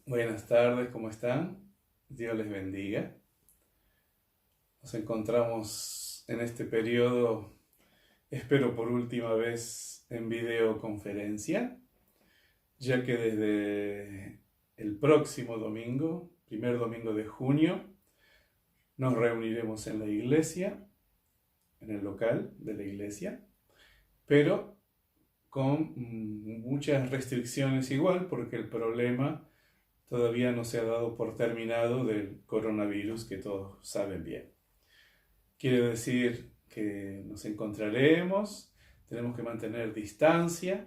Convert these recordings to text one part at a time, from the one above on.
Buenas tardes, ¿cómo están? Dios les bendiga. Nos encontramos en este periodo, espero por última vez, en videoconferencia, ya que desde el próximo domingo, primer domingo de junio, nos reuniremos en la iglesia, en el local de la iglesia, pero con muchas restricciones igual, porque el problema todavía no se ha dado por terminado del coronavirus que todos saben bien. Quiere decir que nos encontraremos, tenemos que mantener distancia,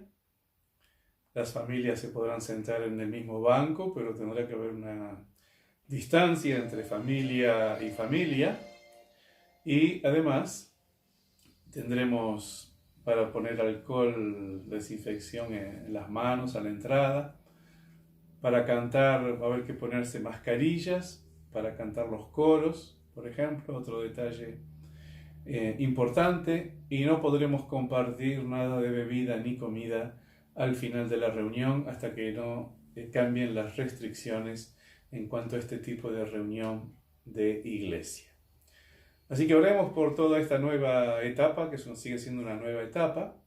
las familias se podrán sentar en el mismo banco, pero tendrá que haber una distancia entre familia y familia. Y además tendremos para poner alcohol, desinfección en las manos a la entrada. Para cantar va a haber que ponerse mascarillas, para cantar los coros, por ejemplo, otro detalle importante. Y no podremos compartir nada de bebida ni comida al final de la reunión hasta que no cambien las restricciones en cuanto a este tipo de reunión de iglesia. Así que oremos por toda esta nueva etapa, que sigue siendo una nueva etapa,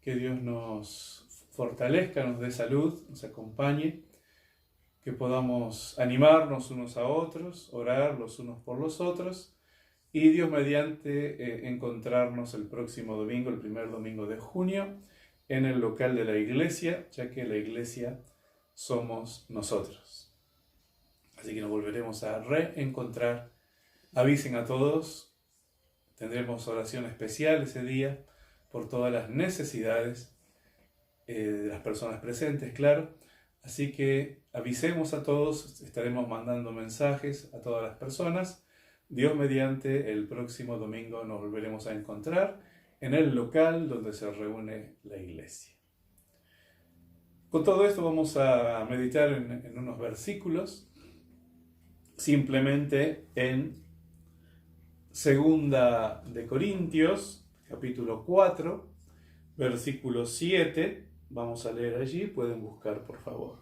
que Dios nos fortalezca, nos dé salud, nos acompañe, que podamos animarnos unos a otros, orar los unos por los otros, y Dios mediante encontrarnos el próximo domingo, el primer domingo de junio, en el local de la iglesia, ya que la iglesia somos nosotros. Así que nos volveremos a reencontrar. Avisen a todos, tendremos oración especial ese día por todas las necesidades de las personas presentes, claro. Así que avisemos a todos, estaremos mandando mensajes a todas las personas. Dios mediante, el próximo domingo nos volveremos a encontrar en el local donde se reúne la iglesia. Con todo esto vamos a meditar en unos versículos, simplemente en Segunda de Corintios, capítulo 4, versículo 7. Vamos a leer allí, pueden buscar por favor.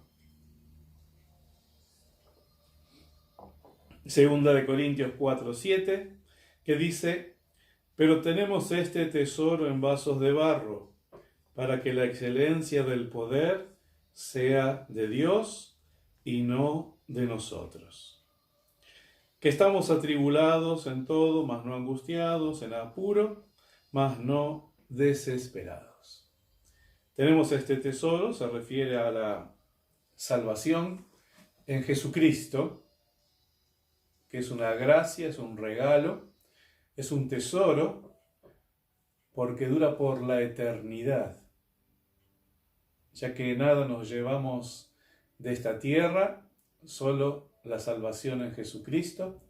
Segunda de Corintios 4, 7, que dice: pero tenemos este tesoro en vasos de barro, para que la excelencia del poder sea de Dios y no de nosotros. Que estamos atribulados en todo, mas no angustiados, en apuro, mas no desesperados. Tenemos este tesoro, se refiere a la salvación en Jesucristo, que es una gracia, es un regalo, es un tesoro, porque dura por la eternidad, ya que nada nos llevamos de esta tierra, solo la salvación en Jesucristo,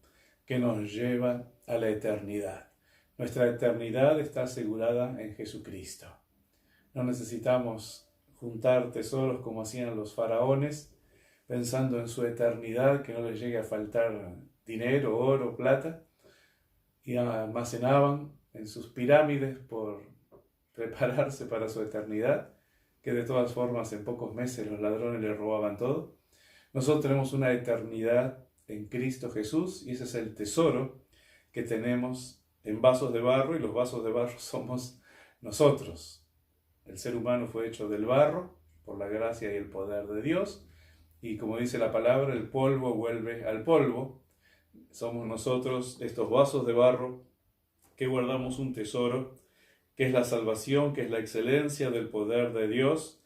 que nos lleva a la eternidad. Nuestra eternidad está asegurada en Jesucristo. No necesitamos juntar tesoros como hacían los faraones, pensando en su eternidad, que no les llegue a faltar dinero, oro, plata, y almacenaban en sus pirámides por prepararse para su eternidad, que de todas formas en pocos meses los ladrones les robaban todo. Nosotros tenemos una eternidad en Cristo Jesús, y ese es el tesoro que tenemos en vasos de barro, y los vasos de barro somos nosotros. El ser humano fue hecho del barro por la gracia y el poder de Dios, y como dice la palabra, el polvo vuelve al polvo. Somos nosotros, estos vasos de barro, que guardamos un tesoro, que es la salvación, que es la excelencia del poder de Dios,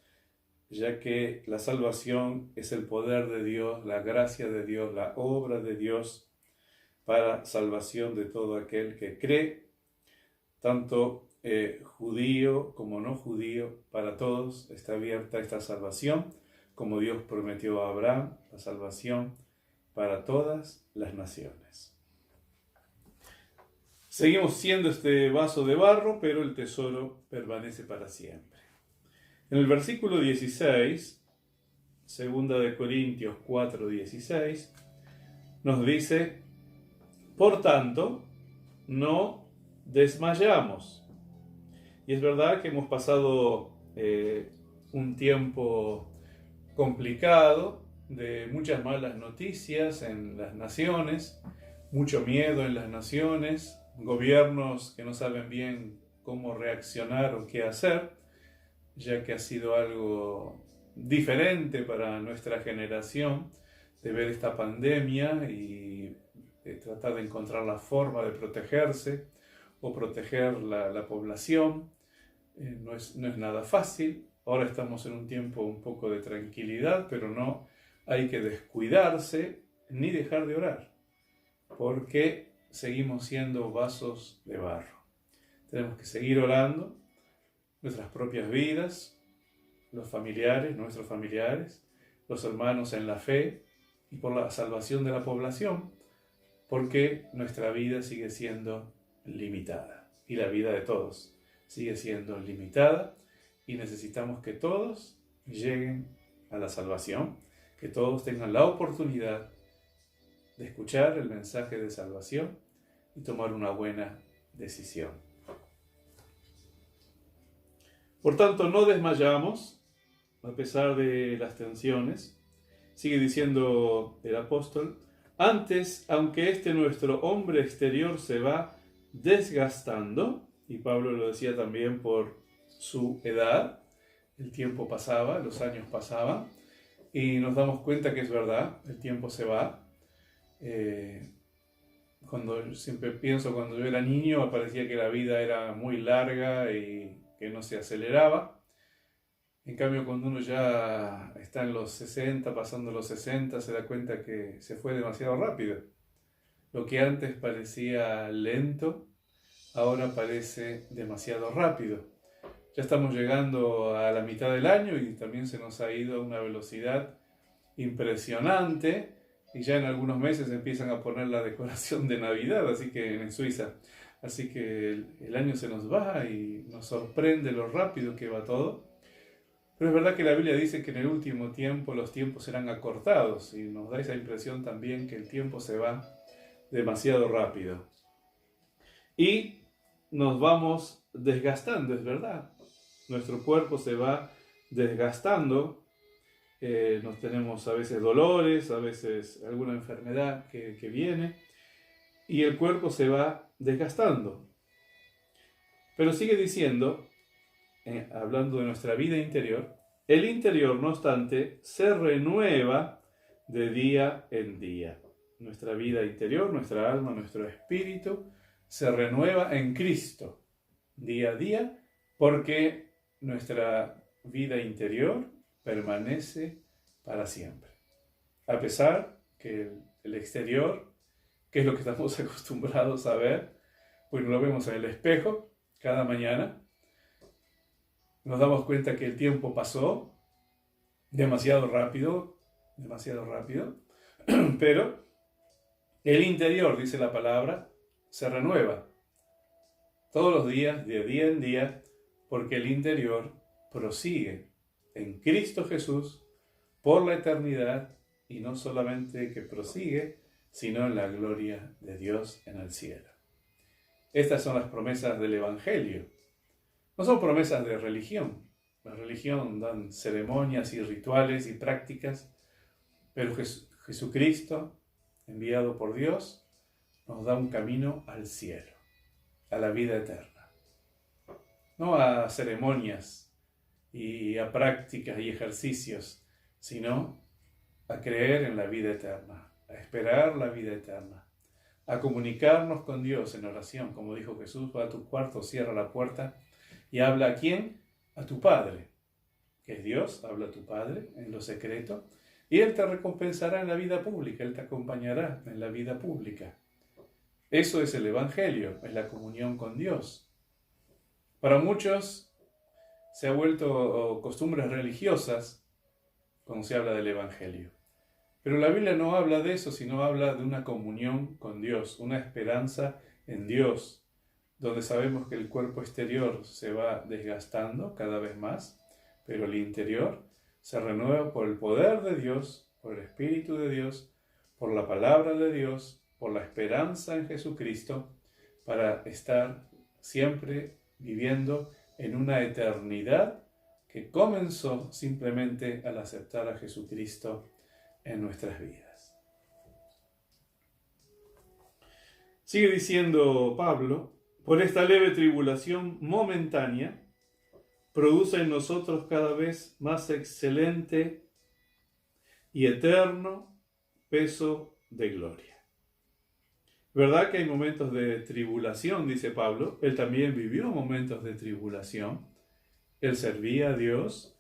ya que la salvación es el poder de Dios, la gracia de Dios, la obra de Dios para salvación de todo aquel que cree, tanto judío como no judío, para todos está abierta esta salvación, como Dios prometió a Abraham, la salvación para todas las naciones. Seguimos siendo este vaso de barro, pero el tesoro permanece para siempre. En el versículo 16, segunda de Corintios 4, 16, nos dice: por tanto, no desmayamos. Y es verdad que hemos pasado un tiempo complicado, de muchas malas noticias en las naciones, mucho miedo en las naciones, gobiernos que no saben bien cómo reaccionar o qué hacer, ya que ha sido algo diferente para nuestra generación de ver esta pandemia y de tratar de encontrar la forma de protegerse o proteger la población. No es nada fácil. Ahora estamos en un tiempo un poco de tranquilidad, pero no hay que descuidarse ni dejar de orar, porque seguimos siendo vasos de barro. Tenemos que seguir orando nuestras propias vidas, los familiares, nuestros familiares, los hermanos en la fe y por la salvación de la población, porque nuestra vida sigue siendo limitada y la vida de todos sigue siendo limitada y necesitamos que todos lleguen a la salvación, que todos tengan la oportunidad de escuchar el mensaje de salvación y tomar una buena decisión. Por tanto, no desmayamos a pesar de las tensiones. Sigue diciendo el apóstol: antes, aunque nuestro hombre exterior se va desgastando, y Pablo lo decía también por su edad, el tiempo pasaba, los años pasaban, y nos damos cuenta que es verdad, el tiempo se va. Siempre pienso, cuando yo era niño, me parecía que la vida era muy larga y que no se aceleraba. En cambio, cuando uno ya está en los 60, pasando los 60, se da cuenta que se fue demasiado rápido. Lo que antes parecía lento, ahora parece demasiado rápido. Ya estamos llegando a la mitad del año y también se nos ha ido a una velocidad impresionante, y ya en algunos meses empiezan a poner la decoración de Navidad, así que en Suiza. Así que el año se nos va y nos sorprende lo rápido que va todo. Pero es verdad que la Biblia dice que en el último tiempo los tiempos serán acortados, y nos da esa impresión también que el tiempo se va demasiado rápido. Y nos vamos desgastando, es verdad. Nuestro cuerpo se va desgastando. Nos tenemos a veces dolores, a veces alguna enfermedad que viene, y el cuerpo se va desgastando. Pero sigue diciendo, hablando de nuestra vida interior, el interior, no obstante, se renueva de día en día. Nuestra vida interior, nuestra alma, nuestro espíritu, se renueva en Cristo día a día, porque nuestra vida interior permanece para siempre. A pesar que el exterior, que es lo que estamos acostumbrados a ver, pues lo vemos en el espejo cada mañana, nos damos cuenta que el tiempo pasó demasiado rápido, pero el interior, dice la palabra, se renueva todos los días, de día en día, porque el interior prosigue en Cristo Jesús por la eternidad, y no solamente que prosigue, sino en la gloria de Dios en el cielo. Estas son las promesas del Evangelio. No son promesas de religión. La religión dan ceremonias y rituales y prácticas, pero Jesucristo, enviado por Dios, nos da un camino al cielo, a la vida eterna. No a ceremonias y a prácticas y ejercicios, sino a creer en la vida eterna, a esperar la vida eterna, a comunicarnos con Dios en oración, como dijo Jesús: va a tu cuarto, cierra la puerta y habla ¿a quién? A tu Padre, que es Dios. Habla a tu Padre en lo secreto, y Él te recompensará en la vida pública, Él te acompañará en la vida pública. Eso es el Evangelio, es la comunión con Dios. Para muchos se ha vuelto costumbres religiosas cuando se habla del Evangelio. Pero la Biblia no habla de eso, sino habla de una comunión con Dios, una esperanza en Dios, donde sabemos que el cuerpo exterior se va desgastando cada vez más, pero el interior se renueva por el poder de Dios, por el Espíritu de Dios, por la palabra de Dios, por la esperanza en Jesucristo, para estar siempre viviendo en una eternidad que comenzó simplemente al aceptar a Jesucristo en nuestras vidas. Sigue diciendo Pablo, por esta leve tribulación momentánea, produce en nosotros cada vez más excelente y eterno peso de gloria. ¿Verdad que hay momentos de tribulación? Dice Pablo. Él también vivió momentos de tribulación. Él servía a Dios,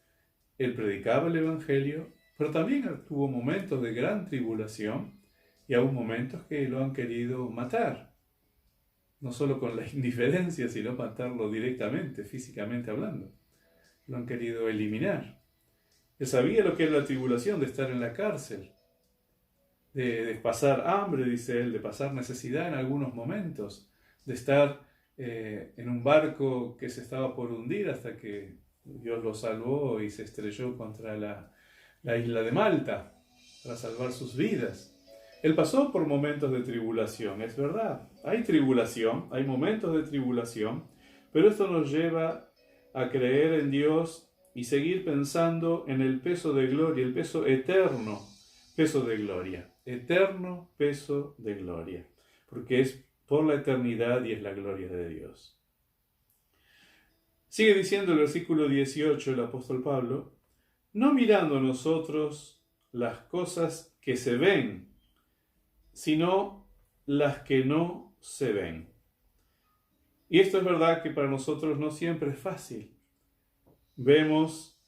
él predicaba el Evangelio, pero también tuvo momentos de gran tribulación y aún momentos que lo han querido matar. No solo con la indiferencia, sino matarlo directamente, físicamente hablando. Lo han querido eliminar. Él sabía lo que era la tribulación de estar en la cárcel, de pasar hambre, dice él, de pasar necesidad en algunos momentos, de estar en un barco que se estaba por hundir hasta que Dios lo salvó y se estrelló contra la isla de Malta para salvar sus vidas. Él pasó por momentos de tribulación, es verdad. Hay tribulación, hay momentos de tribulación, pero esto nos lleva a creer en Dios y seguir pensando en el peso de gloria, el peso eterno, peso de gloria, eterno peso de gloria, porque es por la eternidad y es la gloria de Dios. Sigue diciendo el versículo 18 el apóstol Pablo, no mirando nosotros las cosas que se ven, sino las que no se ven. Y esto es verdad que para nosotros no siempre es fácil. Vemos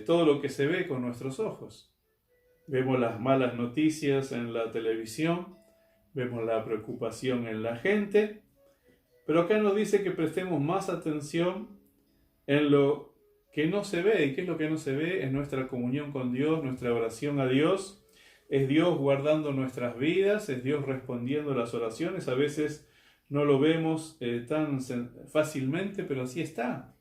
todo lo que se ve con nuestros ojos. Vemos las malas noticias en la televisión, vemos la preocupación en la gente, pero acá nos dice que prestemos más atención en lo que no se ve. ¿Y qué es lo que no se ve? Es nuestra comunión con Dios, nuestra oración a Dios. Es Dios guardando nuestras vidas, es Dios respondiendo las oraciones. A veces no lo vemos tan fácilmente, pero así está.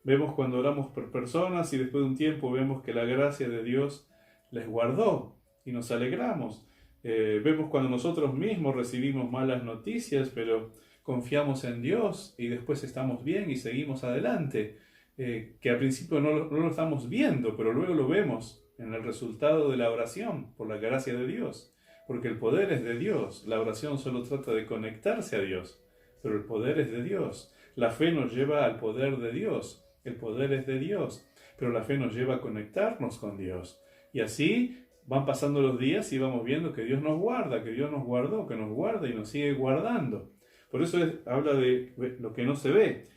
Vemos cuando oramos por personas y después de un tiempo vemos que la gracia de Dios les guardó y nos alegramos. Vemos cuando nosotros mismos recibimos malas noticias, pero confiamos en Dios y después estamos bien y seguimos adelante. Que al principio no lo estamos viendo, pero luego lo vemos en el resultado de la oración, por la gracia de Dios. Porque el poder es de Dios. La oración solo trata de conectarse a Dios, pero el poder es de Dios. La fe nos lleva al poder de Dios. El poder es de Dios, pero la fe nos lleva a conectarnos con Dios. Y así van pasando los días y vamos viendo que Dios nos guarda, que Dios nos guardó, que nos guarda y nos sigue guardando. Por eso habla de lo que no se ve,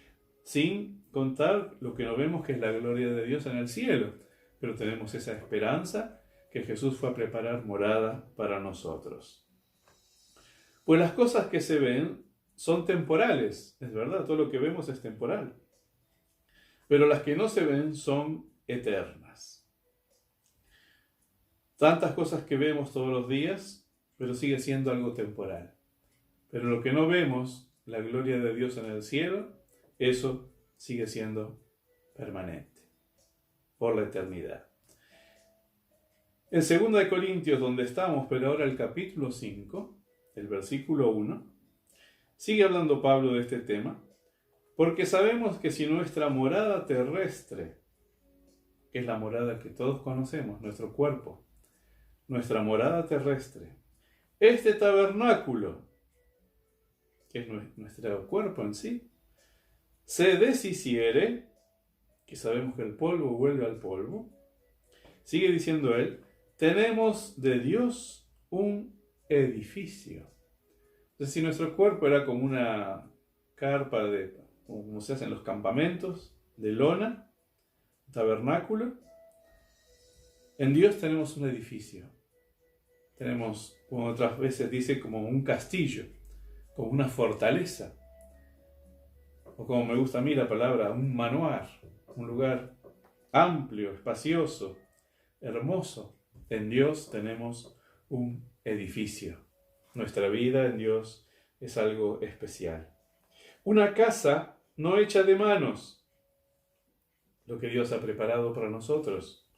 sin contar lo que no vemos, que es la gloria de Dios en el cielo. Pero tenemos esa esperanza que Jesús fue a preparar morada para nosotros. Pues las cosas que se ven son temporales, es verdad, todo lo que vemos es temporal. Pero las que no se ven son eternas. Tantas cosas que vemos todos los días, pero sigue siendo algo temporal. Pero lo que no vemos, la gloria de Dios en el cielo, eso sigue siendo permanente, por la eternidad. En 2 Corintios, donde estamos, pero ahora el capítulo 5, el versículo 1, sigue hablando Pablo de este tema. Porque sabemos que si nuestra morada terrestre, que es la morada que todos conocemos, nuestro cuerpo, nuestra morada terrestre, este tabernáculo, que es nuestro cuerpo en sí, se deshiciere, que sabemos que el polvo vuelve al polvo, sigue diciendo él, tenemos de Dios un edificio. Entonces, si nuestro cuerpo era como una carpa como se hace en los campamentos, de lona, tabernáculo, en Dios tenemos un edificio. Tenemos, como otras veces dice, como un castillo, como una fortaleza, o como me gusta a mí la palabra, un manuar, un lugar amplio, espacioso, hermoso. En Dios tenemos un edificio. Nuestra vida en Dios es algo especial. Una casa no hecha de manos, lo que Dios ha preparado para nosotros,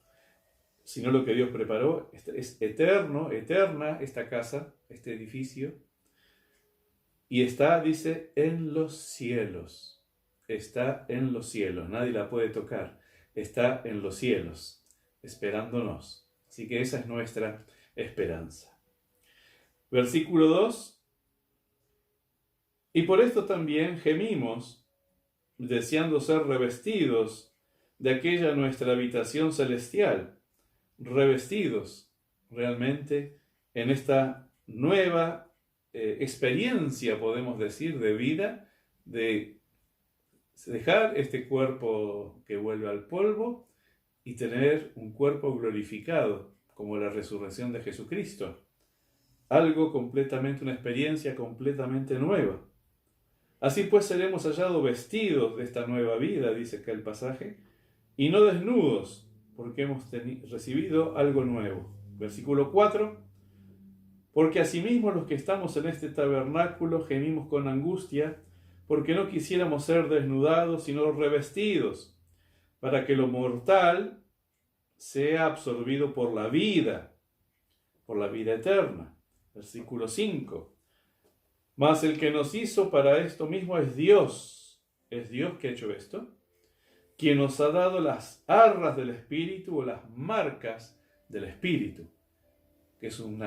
sino lo que Dios preparó es eterno, eterna esta casa, este edificio, y está, dice, en los cielos. Está en los cielos, nadie la puede tocar, está en los cielos, esperándonos. Así que esa es nuestra esperanza. Versículo 2. Y por esto también gemimos, deseando ser revestidos de aquella nuestra habitación celestial, revestidos realmente en esta nueva experiencia, podemos decir, de vida, de dejar este cuerpo que vuelve al polvo y tener un cuerpo glorificado, como la resurrección de Jesucristo. Algo completamente, una experiencia completamente nueva. Así pues seremos hallados vestidos de esta nueva vida, dice acá el pasaje, y no desnudos, porque hemos recibido algo nuevo. Versículo 4. Porque asimismo los que estamos en este tabernáculo gemimos con angustia, porque no quisiéramos ser desnudados, sino revestidos, para que lo mortal sea absorbido por la vida eterna. Versículo 5. Mas el que nos hizo para esto mismo es Dios. ¿Es Dios que ha hecho esto? Quien nos ha dado las arras del Espíritu o las marcas del Espíritu, que es un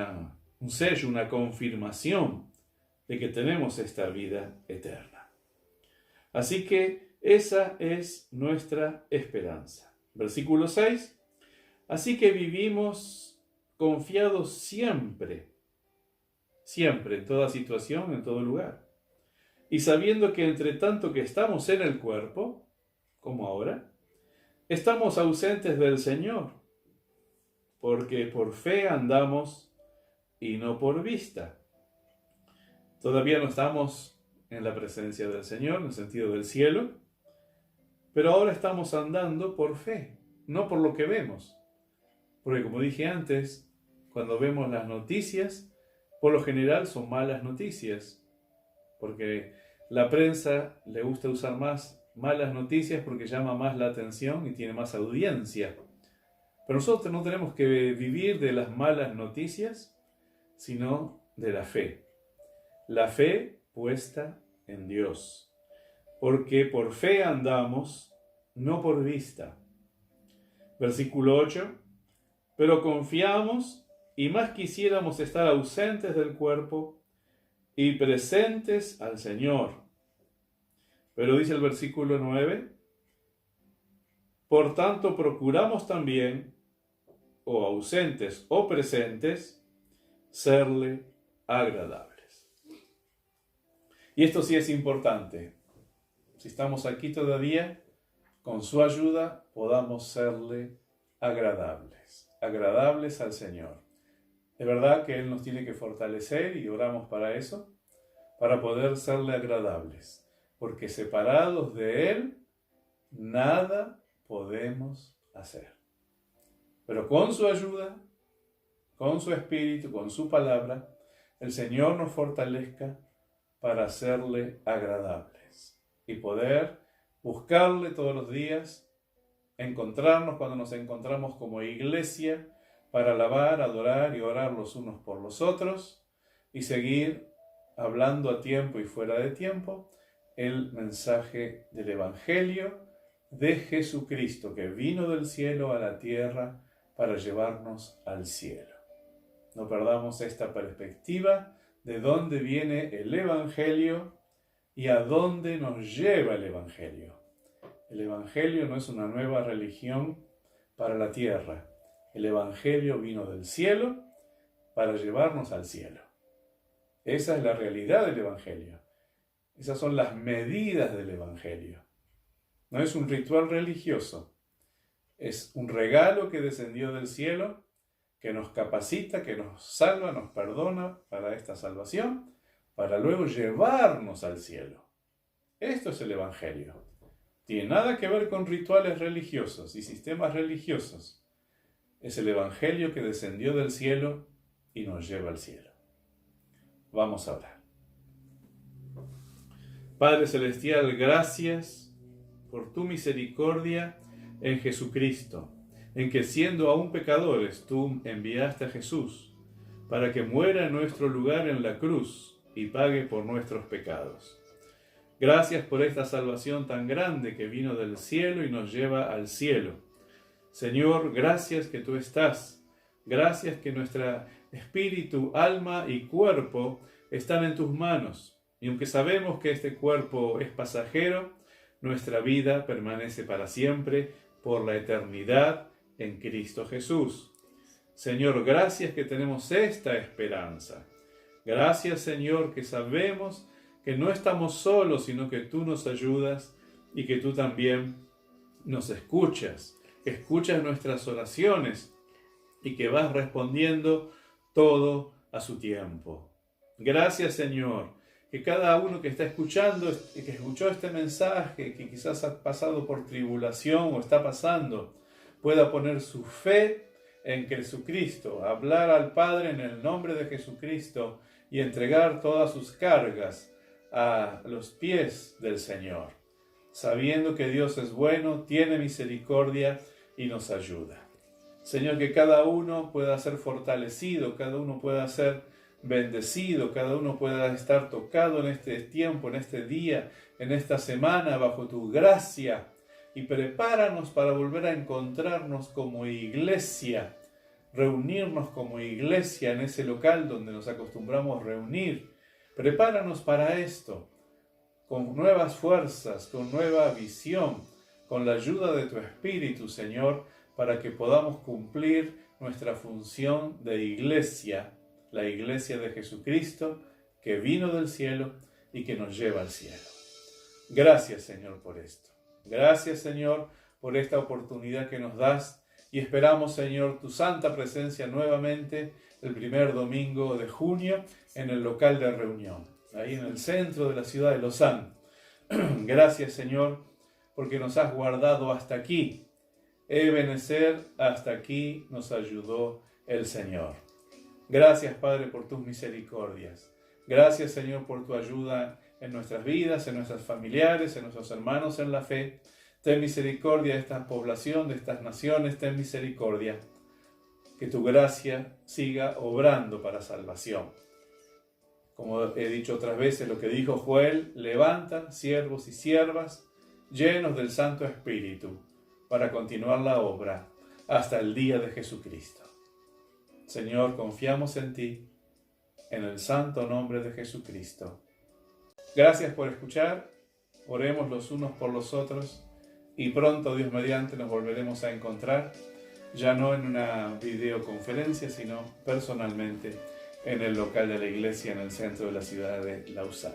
sello, una confirmación de que tenemos esta vida eterna. Así que esa es nuestra esperanza. Versículo 6. Así que vivimos confiados siempre, en toda situación, en todo lugar. Y sabiendo que entre tanto que estamos en el cuerpo, como ahora, estamos ausentes del Señor, porque por fe andamos y no por vista. Todavía no estamos en la presencia del Señor, en el sentido del cielo, pero ahora estamos andando por fe, no por lo que vemos. Porque como dije antes, cuando vemos las noticias, por lo general son malas noticias, porque la prensa le gusta usar más malas noticias porque llama más la atención y tiene más audiencia. Pero nosotros no tenemos que vivir de las malas noticias, sino de la fe. La fe puesta en Dios. Porque por fe andamos, no por vista. Versículo 8. Pero confiamos y más quisiéramos estar ausentes del cuerpo y presentes al Señor. Pero dice el versículo 9, por tanto procuramos también, o ausentes o presentes, serle agradables. Y esto sí es importante. Si estamos aquí todavía, con su ayuda podamos serle agradables al Señor. Es verdad que Él nos tiene que fortalecer y oramos para eso, para poder serle agradables, porque separados de Él, nada podemos hacer. Pero con su ayuda, con su Espíritu, con su palabra, el Señor nos fortalezca para serle agradables y poder buscarle todos los días, encontrarnos cuando nos encontramos como iglesia para alabar, adorar y orar los unos por los otros y seguir hablando a tiempo y fuera de tiempo el mensaje del Evangelio de Jesucristo que vino del cielo a la tierra para llevarnos al cielo. No perdamos esta perspectiva de dónde viene el Evangelio y a dónde nos lleva el Evangelio. El Evangelio no es una nueva religión para la tierra. El Evangelio vino del cielo para llevarnos al cielo. Esa es la realidad del Evangelio. Esas son las medidas del Evangelio. No es un ritual religioso. Es un regalo que descendió del cielo, que nos capacita, que nos salva, nos perdona para esta salvación, para luego llevarnos al cielo. Esto es el Evangelio. Tiene nada que ver con rituales religiosos y sistemas religiosos. Es el Evangelio que descendió del cielo y nos lleva al cielo. Vamos a orar. Padre Celestial, gracias por tu misericordia en Jesucristo, en que siendo aún pecadores, tú enviaste a Jesús para que muera en nuestro lugar en la cruz y pague por nuestros pecados. Gracias por esta salvación tan grande que vino del cielo y nos lleva al cielo. Señor, gracias que tú estás Gracias que nuestro espíritu, alma y cuerpo están en tus manos. Y aunque sabemos que este cuerpo es pasajero, nuestra vida permanece para siempre por la eternidad en Cristo Jesús. Señor, gracias que tenemos esta esperanza. Gracias, Señor, que sabemos que no estamos solos, sino que tú nos ayudas y que tú también nos escuchas nuestras oraciones y que vas respondiendo todo a su tiempo. Gracias, Señor, que cada uno que está escuchando, que escuchó este mensaje, que quizás ha pasado por tribulación o está pasando, pueda poner su fe en Jesucristo, hablar al Padre en el nombre de Jesucristo y entregar todas sus cargas a los pies del Señor, sabiendo que Dios es bueno, tiene misericordia y nos ayuda. Señor, que cada uno pueda ser fortalecido, cada uno pueda ser bendecido, cada uno pueda estar tocado en este tiempo, en este día, en esta semana, bajo tu gracia. Y prepáranos para volver a encontrarnos como iglesia, reunirnos como iglesia en ese local donde nos acostumbramos a reunir. Prepáranos para esto, con nuevas fuerzas, con nueva visión, con la ayuda de tu Espíritu, Señor, para que podamos cumplir nuestra función de iglesia, la iglesia de Jesucristo, que vino del cielo y que nos lleva al cielo. Gracias, Señor, por esto. Gracias, Señor, por esta oportunidad que nos das y esperamos, Señor, tu santa presencia nuevamente el primer domingo de junio en el local de reunión, ahí en el centro de la ciudad de Lausanne. Gracias, Señor, porque nos has guardado hasta aquí. Ebenecer, hasta aquí nos ayudó el Señor. Gracias, Padre, por tus misericordias. Gracias, Señor, por tu ayuda en nuestras vidas, en nuestros familiares, en nuestros hermanos en la fe. Ten misericordia de esta población, de estas naciones, ten misericordia. Que tu gracia siga obrando para salvación. Como he dicho otras veces, lo que dijo Joel, levanta siervos y siervas llenos del Santo Espíritu para continuar la obra hasta el día de Jesucristo. Señor, confiamos en ti, en el santo nombre de Jesucristo. Gracias por escuchar, oremos los unos por los otros y pronto, Dios mediante, nos volveremos a encontrar, ya no en una videoconferencia, sino personalmente en el local de la iglesia en el centro de la ciudad de Lausana.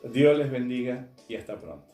Dios les bendiga y hasta pronto.